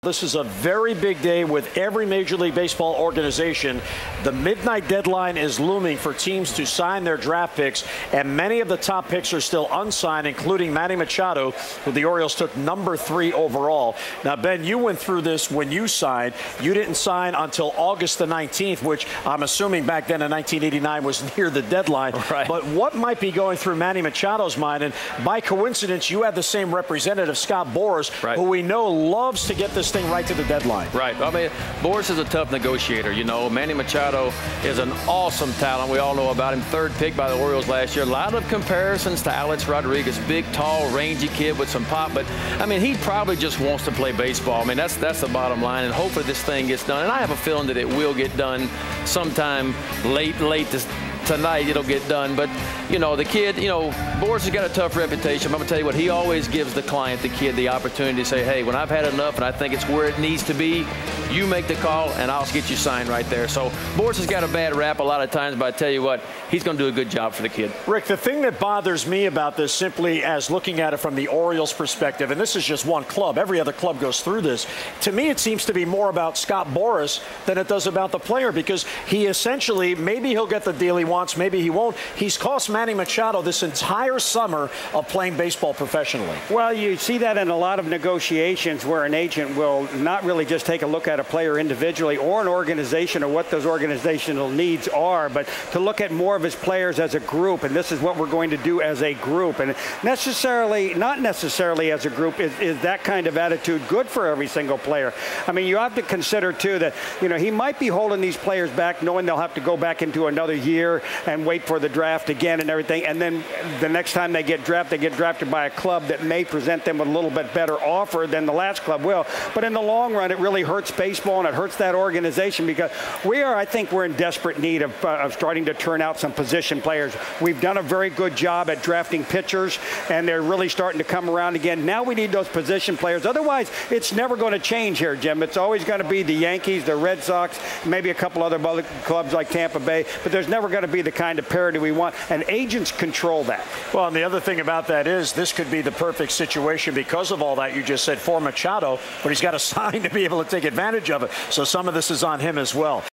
This is a very big day with every Major League Baseball organization. The midnight deadline is looming for teams to sign their draft picks, and many of the top picks are still unsigned, including Manny Machado, who the Orioles took number 3 overall. Now, Ben, you went through this when you signed. You didn't sign until August the 19th, which I'm assuming back then in 1989 was near the deadline. Right. But what might be going through Manny Machado's mind? And by coincidence, you had the same representative, Scott Boras, right, who we know loves to get this thing right to the deadline. Right. I mean, Boras is a tough negotiator. You know, Manny Machado is an awesome talent. We all know about him. 3rd pick by the Orioles last year. A lot of comparisons to Alex Rodriguez. Big, tall, rangy kid with some pop. But, I mean, he probably just wants to play baseball. I mean, that's the bottom line. And hopefully this thing gets done. And I have a feeling that it will get done sometime late tonight. It'll get done. But, you know, the kid, you know, Boras has got a tough reputation. I'm going to tell you what, he always gives the client, the kid, the opportunity to say, hey, when I've had enough and I think it's where it needs to be, you make the call and I'll get you signed right there. So Boras has got a bad rap a lot of times, but I tell you what, he's going to do a good job for the kid. Rick, the thing that bothers me about this, simply as looking at it from the Orioles' perspective, and this is just one club, every other club goes through this, to me it seems to be more about Scott Boras than it does about the player, because he essentially, maybe he'll get the deal he wants, maybe he won't. He's cost Manny Machado this entire summer of playing baseball professionally. Well, you see that in a lot of negotiations where an agent will not really just take a look at a player individually or an organization or what those organizational needs are, but to look at more of his players as a group, and this is what we're going to do as a group. And not necessarily as a group is that kind of attitude good for every single player. I mean, you have to consider, too, that, you know, he might be holding these players back knowing they'll have to go back into another year and wait for the draft again and everything, and then the next time they get drafted by a club that may present them with a little bit better offer than the last club will. But in the long run, it really hurts baseball and it hurts that organization, because I think we're in desperate need of starting to turn out some position players. We've done a very good job at drafting pitchers, and they're really starting to come around again. Now we need those position players. Otherwise, it's never going to change here, Jim. It's always going to be the Yankees, the Red Sox, maybe a couple other clubs like Tampa Bay, but there's never going to be the kind of parity we want, and agents control that. Well, and the other thing about that is this could be the perfect situation because of all that you just said for Machado, but he's got to sign to be able to take advantage of it. So some of this is on him as well.